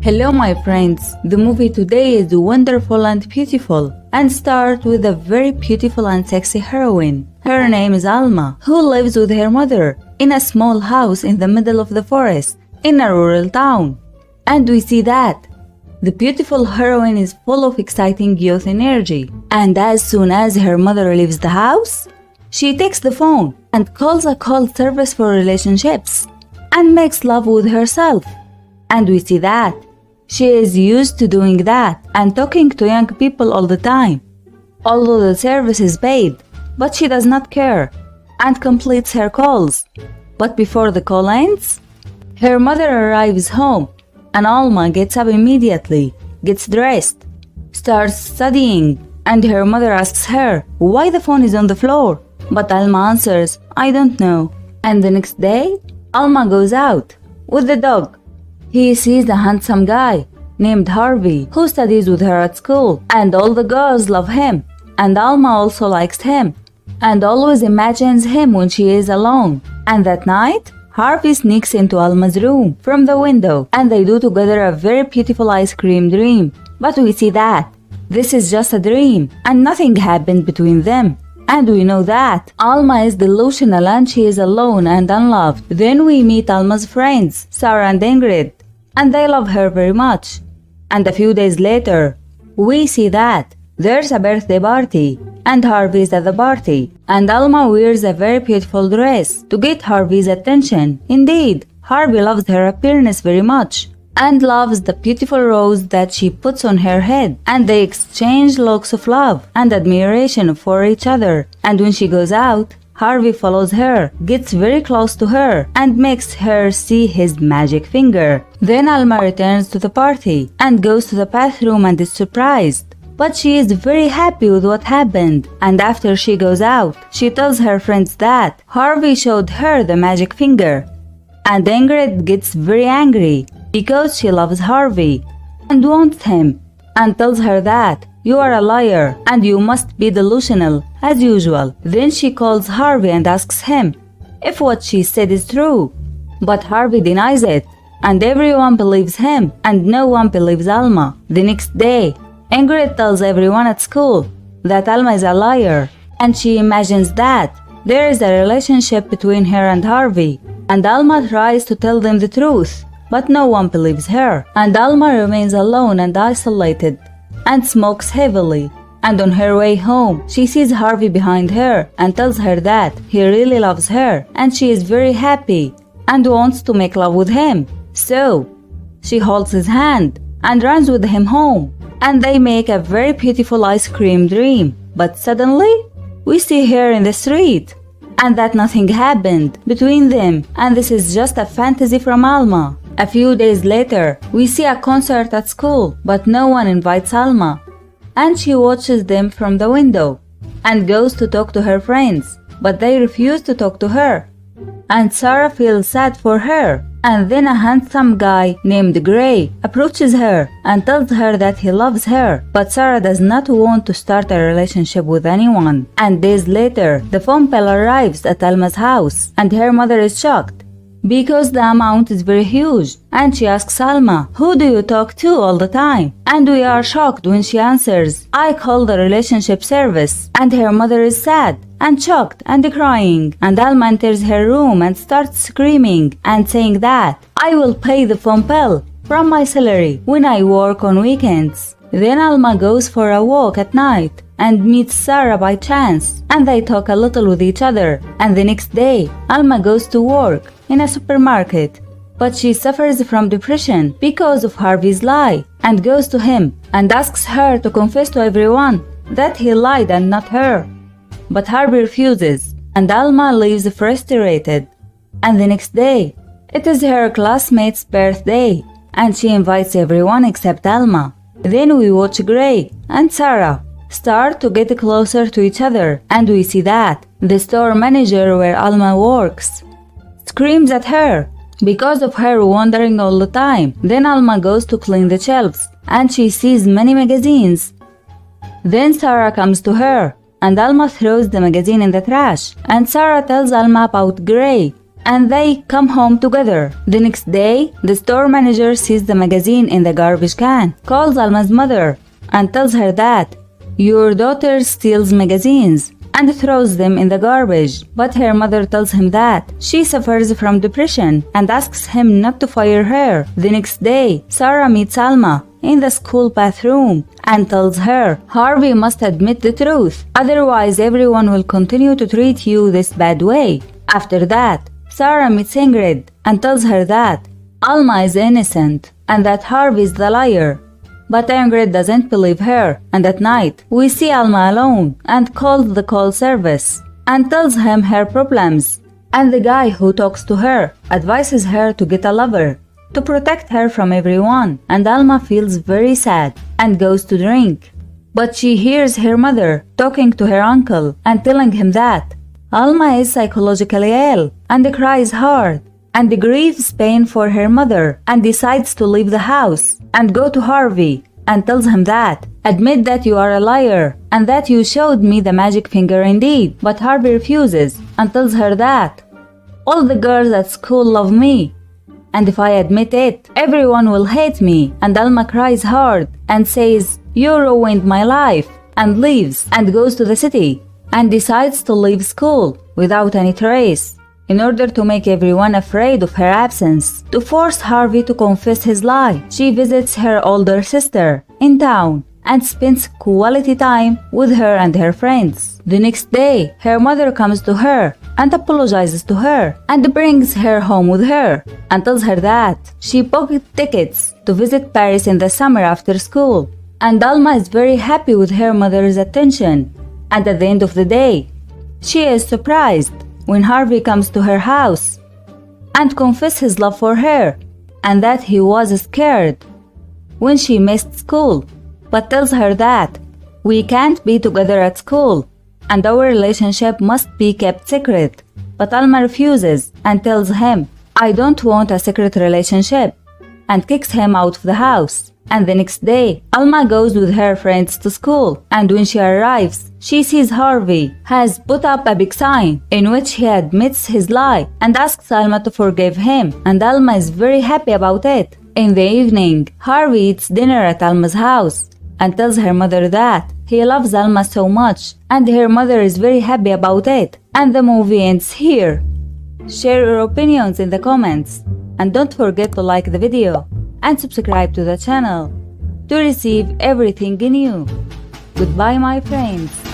Hello my friends, the movie today is wonderful and beautiful and start with a very beautiful and sexy heroine. Her name is Alma, who lives with her mother in a small house in the middle of the forest in a rural town. And we see that the beautiful heroine is full of exciting youth energy. And as soon as her mother leaves the house, she takes the phone and calls a call service for relationships and makes love with herself. And we see that she is used to doing that and talking to young people all the time. Although the service is paid, but she does not care and completes her calls. But before the call ends, her mother arrives home and Alma gets up immediately, gets dressed, starts studying, and her mother asks her why the phone is on the floor. But Alma answers, I don't know. And the next day, Alma goes out with the dog. He sees a handsome guy named Harvey who studies with her at school, and all the girls love him, and Alma also likes him and always imagines him when she is alone. And that night, Harvey sneaks into Alma's room from the window and they do together a very beautiful ice cream dream. But we see that this is just a dream and nothing happened between them. And we know that Alma is delusional and she is alone and unloved. Then we meet Alma's friends, Sarah and Ingrid, and they love her very much. And a few days later, we see that there's a birthday party and Harvey is at the party. And Alma wears a very beautiful dress to get Harvey's attention. Indeed, Harvey loves her appearance very much and loves the beautiful rose that she puts on her head, and they exchange looks of love and admiration for each other. And when she goes out, Harvey follows her, gets very close to her, and makes her see his magic finger. Then Alma returns to the party and goes to the bathroom and is surprised. But she is very happy with what happened. And after she goes out, she tells her friends that Harvey showed her the magic finger. And Ingrid gets very angry because she loves Harvey and wants him, and tells her that you are a liar and you must be delusional as usual. Then she calls Harvey and asks him if what she said is true. But Harvey denies it, and everyone believes him and no one believes Alma. The next day, Ingrid tells everyone at school that Alma is a liar, and she imagines that there is a relationship between her and Harvey. And Alma tries to tell them the truth, but no one believes her. And Alma remains alone and isolated and smokes heavily. And on her way home, she sees Harvey behind her and tells her that he really loves her and she is very happy and wants to make love with him. So she holds his hand and runs with him home, and they make a very beautiful ice cream dream. But suddenly, we see her in the street, and that nothing happened between them, and this is just a fantasy from Alma. A few days later, we see a concert at school, but no one invites Alma, and she watches them from the window and goes to talk to her friends, but they refuse to talk to her. And Sarah feels sad for her. And then a handsome guy named Gray approaches her and tells her that he loves her, but Sarah does not want to start a relationship with anyone. And days later, the phone bill arrives at Alma's house, and her mother is shocked because the amount is very huge. And she asks Alma, who do you talk to all the time? And we are shocked when she answers, I call the relationship service. And her mother is sad and shocked and crying, and Alma enters her room and starts screaming and saying that I will pay the phone bill from my salary when I work on weekends. Then Alma goes for a walk at night and meets Sarah by chance, and they talk a little with each other. And the next day, Alma goes to work in a supermarket, but she suffers from depression because of Harvey's lie, and goes to him and asks her to confess to everyone that he lied and not her. But Harvey refuses, and Alma leaves frustrated. And the next day, it is her classmate's birthday, and she invites everyone except Alma. Then we watch Gray and Sarah start to get closer to each other, and we see that the store manager where Alma works screams at her because of her wandering all the time. Then Alma goes to clean the shelves, and she sees many magazines. Then Sarah comes to her, and Alma throws the magazine in the trash, and Sarah tells Alma about Gray and they come home together. The next day, the store manager sees the magazine in the garbage can, calls Alma's mother, and tells her that your daughter steals magazines and throws them in the garbage. But her mother tells him that she suffers from depression and asks him not to fire her. The next day, Sarah meets Alma in the school bathroom and tells her Harvey must admit the truth, otherwise everyone will continue to treat you this bad way. After that, Sarah meets Ingrid and tells her that Alma is innocent and that Harvey is the liar. But Ingrid doesn't believe her, and at night, we see Alma alone and calls the call service and tells him her problems. And the guy who talks to her advises her to get a lover to protect her from everyone, and Alma feels very sad and goes to drink. But she hears her mother talking to her uncle and telling him that Alma is psychologically ill and cries hard and grieves pain for her mother and decides to leave the house and go to Harvey and tells him that admit that you are a liar and that you showed me the magic finger indeed. But Harvey refuses and tells her that all the girls at school love me, and if I admit it, everyone will hate me. And Alma cries hard and says, you ruined my life, and leaves and goes to the city and decides to leave school without any trace in order to make everyone afraid of her absence. To force Harvey to confess his lie, she visits her older sister in town and spends quality time with her and her friends. The next day, her mother comes to her and apologizes to her and brings her home with her and tells her that she booked tickets to visit Paris in the summer after school. And Alma is very happy with her mother's attention. And at the end of the day, she is surprised when Harvey comes to her house and confesses his love for her and that he was scared when she missed school, but tells her that we can't be together at school and our relationship must be kept secret. But Alma refuses and tells him, I don't want a secret relationship, and kicks him out of the house. And the next day, Alma goes with her friends to school, and when she arrives, she sees Harvey has put up a big sign in which he admits his lie and asks Alma to forgive him, and Alma is very happy about it. In the evening, Harvey eats dinner at Alma's house and tells her mother that he loves Alma so much, and her mother is very happy about it. And the movie ends here. Share your opinions in the comments, and don't forget to like the video and subscribe to the channel to receive everything new. Goodbye, my friends.